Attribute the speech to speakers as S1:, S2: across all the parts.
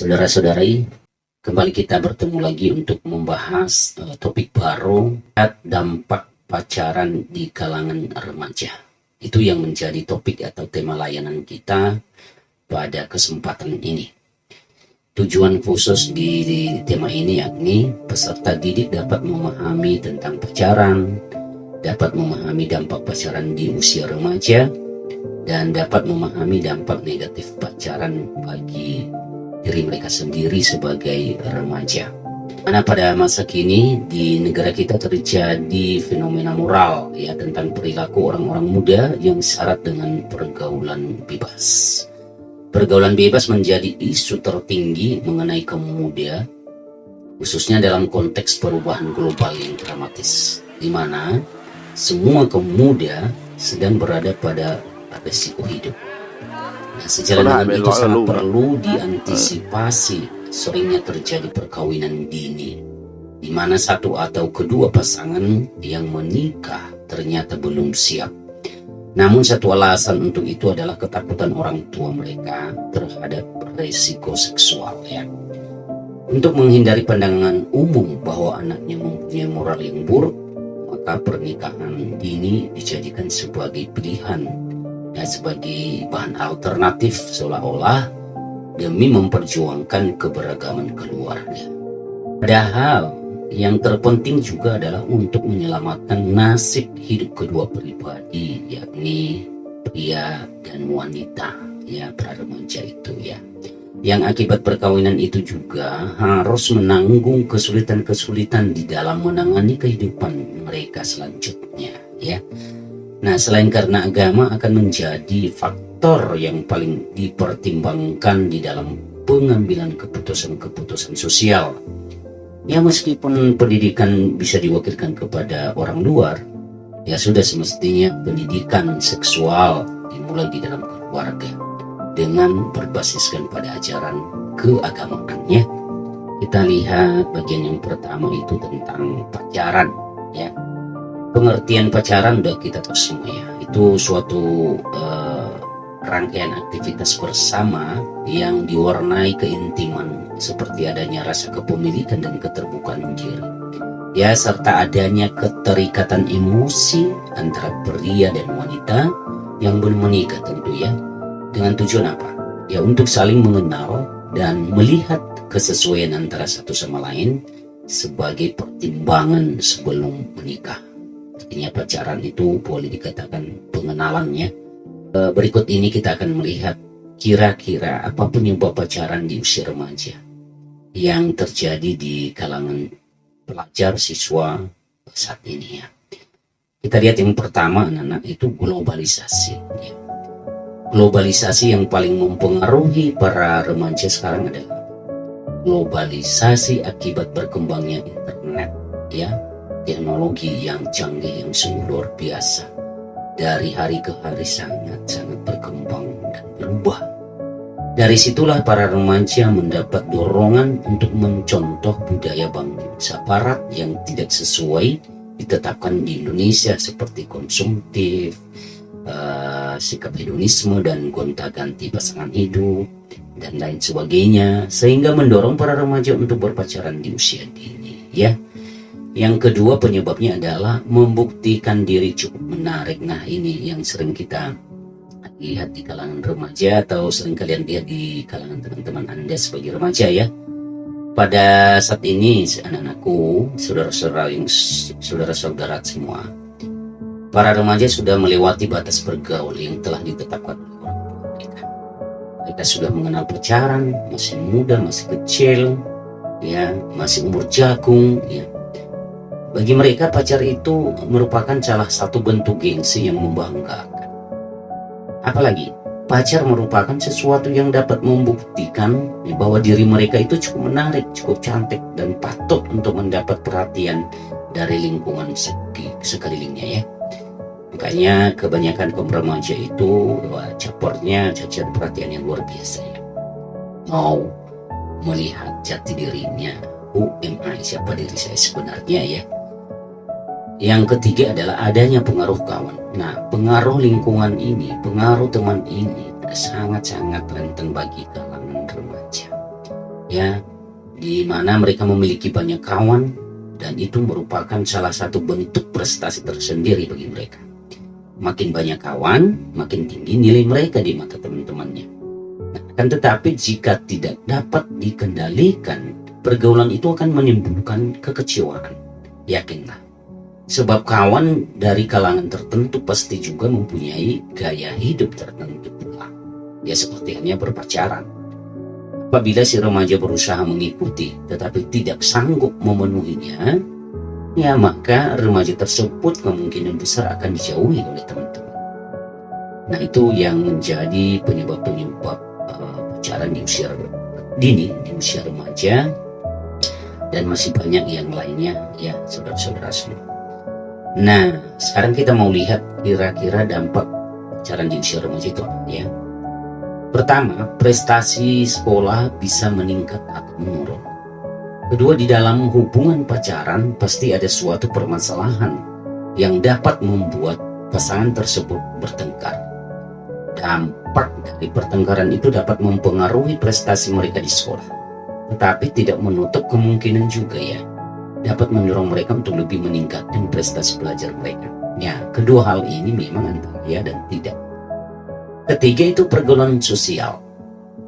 S1: Saudara-saudari, kembali kita bertemu lagi untuk membahas topik baru, dampak pacaran di kalangan remaja. Itu yang menjadi topik atau tema layanan kita pada kesempatan ini. Tujuan khusus di tema ini yakni peserta didik dapat memahami tentang pacaran, dapat memahami dampak pacaran di usia remaja, dan dapat memahami dampak negatif pacaran bagi diri mereka sendiri sebagai remaja. Karena pada masa kini di negara kita terjadi fenomena moral ya tentang perilaku orang-orang muda yang syarat dengan pergaulan bebas. Pergaulan bebas menjadi isu tertinggi mengenai kaum muda, khususnya dalam konteks perubahan global yang dramatis, di mana semua kaum muda sedang berada pada resiko hidup. Nah, sejalan dengan itu sangat perlu diantisipasi seringnya terjadi perkawinan dini, di mana satu atau kedua pasangan yang menikah ternyata belum siap. Namun satu alasan untuk itu adalah ketakutan orang tua mereka terhadap resiko seksual ya. Untuk menghindari pandangan umum bahwa anaknya mempunyai moral yang buruk, maka pernikahan dini dijadikan sebagai pilihan dan sebagai bahan alternatif seolah-olah demi memperjuangkan keberagaman keluarga. Padahal yang terpenting juga adalah untuk menyelamatkan nasib hidup kedua pribadi, yakni pria dan wanita ya, para remaja itu ya. Yang akibat perkawinan itu juga harus menanggung kesulitan-kesulitan di dalam menangani kehidupan mereka selanjutnya ya. Nah, selain karena agama akan menjadi faktor yang paling dipertimbangkan di dalam pengambilan keputusan-keputusan sosial. Ya, meskipun pendidikan bisa diwakilkan kepada orang luar, ya sudah semestinya pendidikan seksual dimulai di dalam keluarga dengan berbasiskan pada ajaran keagamaan ya. Kita lihat bagian yang pertama itu tentang pacaran ya. Pengertian pacaran udah kita tahu semua ya. Itu suatu rangkaian aktivitas bersama yang diwarnai keintiman seperti adanya rasa kepemilikan dan keterbukaan diri. Ya, serta adanya keterikatan emosi antara pria dan wanita yang belum menikah tentu ya. Dengan tujuan apa? Ya, untuk saling mengenal dan melihat kesesuaian antara satu sama lain sebagai pertimbangan sebelum menikah. Artinya pacaran itu boleh dikatakan pengenalannya. Berikut ini kita akan melihat kira-kira apa penyebab pacaran di usia remaja yang terjadi di kalangan pelajar siswa saat ini ya. Kita lihat yang pertama anak-anak itu globalisasi ya. Globalisasi yang paling mempengaruhi para remaja sekarang adalah globalisasi akibat berkembangnya internet ya. Teknologi yang canggih yang sungguh luar biasa dari hari ke hari sangat berkembang dan berubah. Dari situlah para remaja mendapat dorongan untuk mencontoh budaya bangsa barat yang tidak sesuai ditetapkan di Indonesia seperti konsumtif, sikap hedonisme dan gonta-ganti pasangan hidup dan lain sebagainya, sehingga mendorong para remaja untuk berpacaran di usia dini ya. Yang kedua penyebabnya adalah membuktikan diri cukup menarik. Nah, ini yang sering kita lihat di kalangan remaja atau sering kalian lihat di kalangan teman-teman Anda sebagai remaja ya. Pada saat ini anak-anakku, saudara-saudara semua, para remaja sudah melewati batas bergaul yang telah ditetapkan oleh orang tua mereka. Mereka sudah mengenal pacaran, masih muda, masih kecil ya, masih umur jagung ya. Bagi mereka pacar itu merupakan salah satu bentuk gengsi yang membanggakan. Apalagi pacar merupakan sesuatu yang dapat membuktikan bahwa diri mereka itu cukup menarik, cukup cantik dan patut untuk mendapat perhatian dari lingkungan sekelilingnya ya. Makanya kebanyakan kaum remaja itu capernya cacar perhatian yang luar biasa ya. Mau melihat jati dirinya, who am I, siapa diri saya sebenarnya ya. Yang ketiga adalah adanya pengaruh kawan. Nah, pengaruh lingkungan ini, pengaruh teman ini sangat-sangat rentan bagi kalangan remaja. ya, di mana mereka memiliki banyak kawan, dan itu merupakan salah satu bentuk prestasi tersendiri bagi mereka. Makin banyak kawan, makin tinggi nilai mereka di mata teman-temannya. Akan tetapi jika tidak dapat dikendalikan, pergaulan itu akan menimbulkan kekecewaan. Yakinlah, sebab kawan dari kalangan tertentu pasti juga mempunyai gaya hidup tertentu pula. Ya seperti halnya berpacaran. Apabila si remaja berusaha mengikuti tetapi tidak sanggup memenuhinya, ya maka remaja tersebut kemungkinan besar akan dijauhi oleh teman-teman. Nah, itu yang menjadi penyebab-penyebab pacaran di usia dini, di usia remaja, dan masih banyak yang lainnya ya saudara-saudara semua. Nah, sekarang kita mau lihat kira-kira dampak pacaran di usia remaja itu apa ya. Pertama, prestasi sekolah bisa meningkat atau menurun. Kedua, di dalam hubungan pacaran pasti ada suatu permasalahan yang dapat membuat pasangan tersebut bertengkar. Dampak dari pertengkaran itu dapat mempengaruhi prestasi mereka di sekolah, tetapi tidak menutup kemungkinan juga ya dapat mendorong mereka untuk lebih meningkatkan prestasi belajar mereka. Ya, kedua hal ini memang antara ya dan tidak. Ketiga itu pergaulan sosial.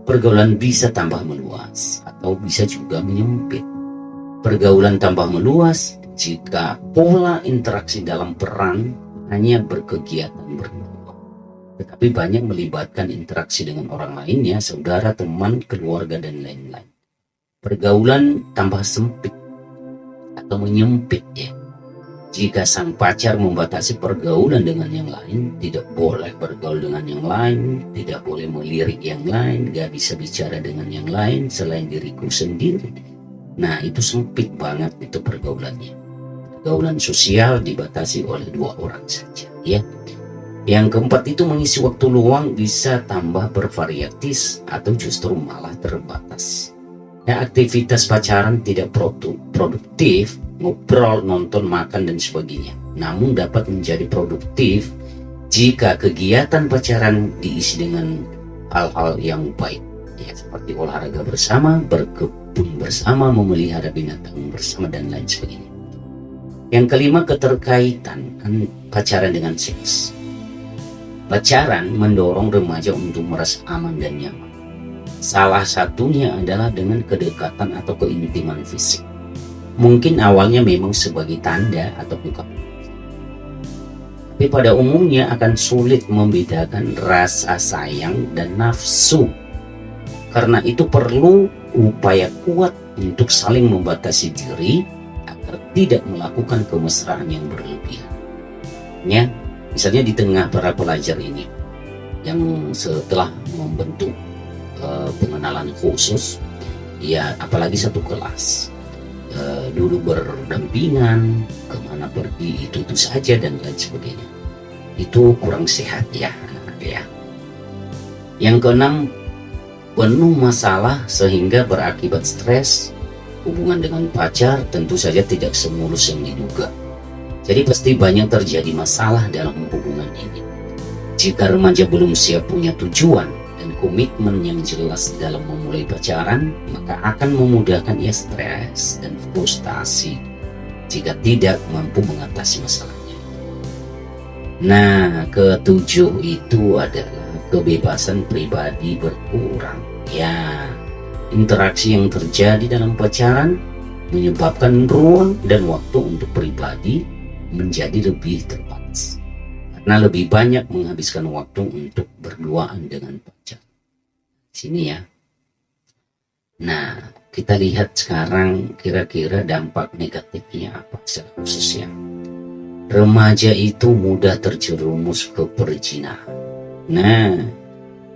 S1: Pergaulan bisa tambah meluas atau bisa juga menyempit. Pergaulan tambah meluas jika pola interaksi dalam peran hanya berkegiatan berdua, tetapi banyak melibatkan interaksi dengan orang lainnya, saudara, teman, keluarga, dan lain-lain. Pergaulan tambah sempit atau menyempit ya. Jika sang pacar membatasi pergaulan dengan yang lain, tidak boleh bergaul dengan yang lain, tidak boleh melirik yang lain, gak bisa bicara dengan yang lain selain diriku sendiri. Nah, itu sempit banget itu pergaulannya. Pergaulan sosial dibatasi oleh 2 orang saja ya. Yang keempat itu mengisi waktu luang bisa tambah bervariatis atau justru malah terbatas. Ya, aktivitas pacaran tidak produktif, ngobrol, nonton, makan, dan sebagainya. Namun dapat menjadi produktif jika kegiatan pacaran diisi dengan hal-hal yang baik. Ya, seperti olahraga bersama, berkebun bersama, memelihara binatang bersama, dan lain sebagainya. Yang kelima, keterkaitan pacaran dengan seks. Pacaran mendorong remaja untuk merasa aman dan nyaman. Salah satunya adalah dengan kedekatan atau keintiman fisik. Mungkin awalnya memang sebagai tanda atau ungkapan, tapi pada umumnya akan sulit membedakan rasa sayang dan nafsu. Karena itu perlu upaya kuat untuk saling membatasi diri agar tidak melakukan kemesraan yang berlebihan. Ya, misalnya di tengah para pelajar ini yang setelah membentuk pengenalan khusus, ya apalagi satu kelas, dulu berdampingan, kemana pergi itu saja dan lain sebagainya. Itu kurang sehat ya anak-anak ya. Yang keenam, penuh masalah sehingga berakibat stres. Hubungan dengan pacar tentu saja tidak semulus yang diduga. Jadi pasti banyak terjadi masalah dalam hubungan ini. Jika remaja belum siap punya tujuan dan komitmen yang jelas dalam memulai pacaran, maka akan memudahkan ia stres dan frustasi jika tidak mampu mengatasi masalahnya. Nah, ketujuh itu adalah kebebasan pribadi berkurang. Ya, interaksi yang terjadi dalam pacaran menyebabkan ruang dan waktu untuk pribadi menjadi lebih terbatas. Karena lebih banyak menghabiskan waktu untuk berduaan dengan pacar. Sini ya. Nah, kita lihat sekarang kira-kira dampak negatifnya apa secara khususnya. Remaja itu mudah terjerumus ke perzinahan. Nah,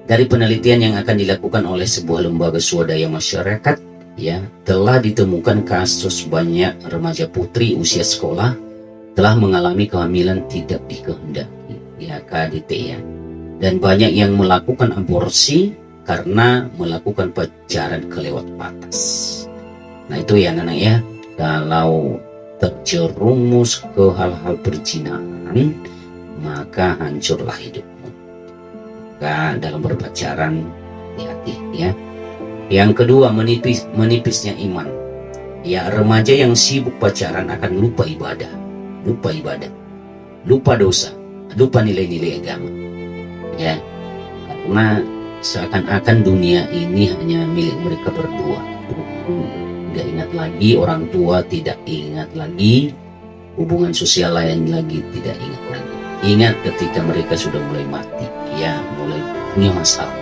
S1: dari penelitian yang akan dilakukan oleh sebuah lembaga swadaya masyarakat, ya, telah ditemukan kasus banyak remaja putri usia sekolah telah mengalami kehamilan tidak dikehendaki, ya KDT ya, dan banyak yang melakukan aborsi karena melakukan pacaran kelewat batas. Nah itu ya anak-anak ya, kalau terjerumus ke hal-hal perzinahan maka hancurlah hidupmu. Maka dalam berpacaran hati-hati ya. Yang kedua, menipisnya iman. Ya, remaja yang sibuk pacaran akan lupa ibadah, lupa dosa, lupa nilai-nilai agama. Ya, karena seakan-akan dunia ini hanya milik mereka berdua. Tidak ingat lagi orang tua, tidak ingat lagi hubungan sosial lain lagi, tidak ingat lagi. Ingat ketika mereka sudah mulai mati, ya mulai punya masalah,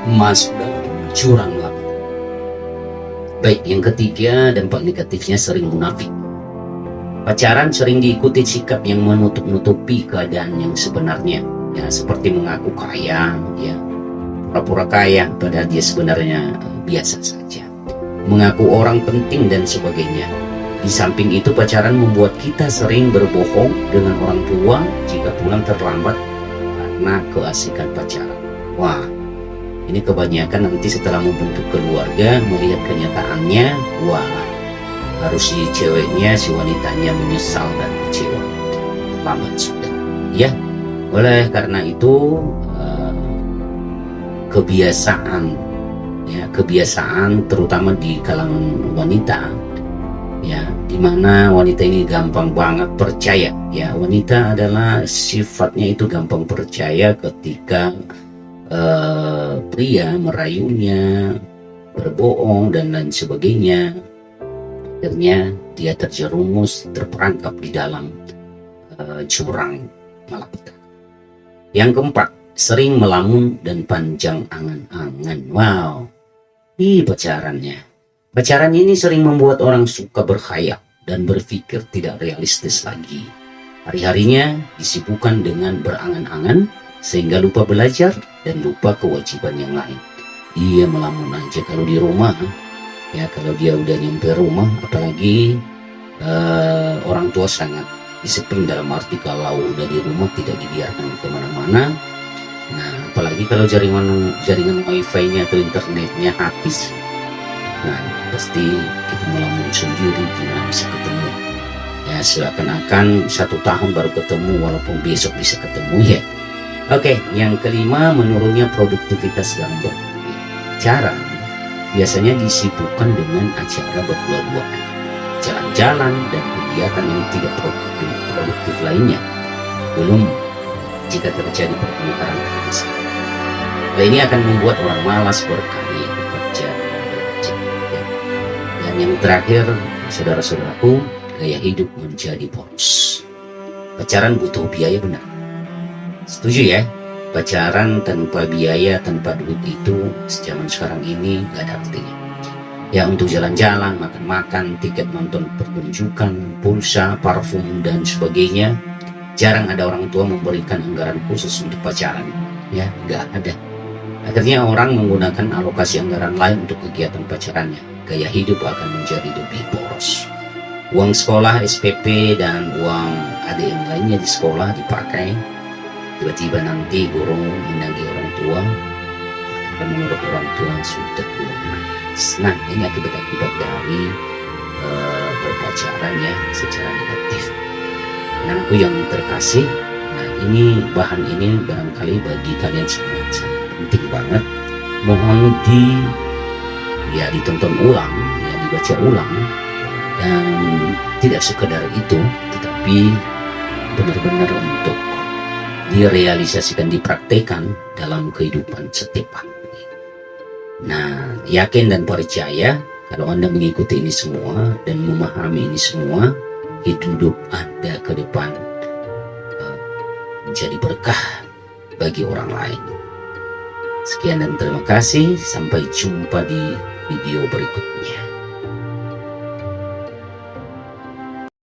S1: masuk dalam jurang gelap. Baik, yang ketiga, dampak negatifnya sering munafik. Pacaran sering diikuti sikap yang menutup-nutupi keadaan yang sebenarnya, ya seperti mengaku kaya, ya pura-pura kaya padahal dia sebenarnya biasa saja, mengaku orang penting dan sebagainya. Di samping itu, pacaran membuat kita sering berbohong dengan orang tua jika pulang terlambat karena keasikan pacaran. Wah, ini kebanyakan nanti setelah membentuk keluarga melihat kenyataannya, wah harus si ceweknya, si wanitanya menyesal dan kecewa. Terlambat sudah. Ya, oleh karena itu kebiasaan terutama di kalangan wanita, ya, dimana wanita ini gampang banget percaya. Ya, wanita adalah sifatnya itu gampang percaya ketika pria merayunya, berbohong dan lain sebagainya. Akhirnya dia terjerumus, terperangkap di dalam jurang malapetaka. Yang keempat, sering melamun dan panjang angan-angan. Wow, pacaran ini sering membuat orang suka berkhayal dan berpikir tidak realistis lagi. Hari-harinya disibukkan dengan berangan-angan sehingga lupa belajar dan lupa kewajiban yang lain. Dia melamun aja kalau di rumah, ya kalau dia udah nyampe rumah, apalagi orang tua sangat disiplin dalam arti kalau udah di rumah tidak dibiarkan kemana-mana. Nah, apalagi kalau jaringan wifi-nya atau internetnya habis, nah pasti kita melamun sendiri, gimana bisa ketemu. Ya seakan-akan 1 tahun baru ketemu walaupun besok bisa ketemu, ya. Oke, yang kelima, menurunnya produktivitas dalam berbicara. Biasanya disibukkan dengan acara berdua-duaan, jalan-jalan, dan kegiatan yang tidak produktif lainnya. Belum jika terjadi pertengkaran. Nah, ini akan membuat orang malas berkarya, bekerja. Dan yang terakhir, saudara-saudaraku, gaya hidup menjadi boros. Pacaran butuh biaya, benar. Setuju ya? Pacaran tanpa biaya, tanpa duit itu zaman sekarang ini gak ada artinya. Ya untuk jalan-jalan, makan-makan, tiket nonton pertunjukan, pulsa, parfum dan sebagainya, jarang ada orang tua memberikan anggaran khusus untuk pacaran. Ya, gak ada. Akhirnya orang menggunakan alokasi anggaran lain untuk kegiatan pacarannya. Gaya hidup akan menjadi lebih boros. Uang sekolah, SPP, dan uang ADM lainnya di sekolah dipakai. Tiba-tiba nanti guru menagih orang tua, dan menurut orang tua sudah lunas. Nah, ini akibat-akibat dari berpacaran ya secara negatif. Nah, aku yang terkasih, nah ini bahan ini barangkali bagi kalian sangat penting banget. Mohon ditonton ulang, ya dibaca ulang, dan tidak sekedar itu, tetapi benar-benar untuk direalisasikan, dipraktekkan dalam kehidupan setiap hari. Nah, yakin dan percaya kalau Anda mengikuti ini semua dan memahami ini semua, hidup Anda ke depan menjadi berkah bagi orang lain. Sekian dan terima kasih. Sampai jumpa di video berikutnya.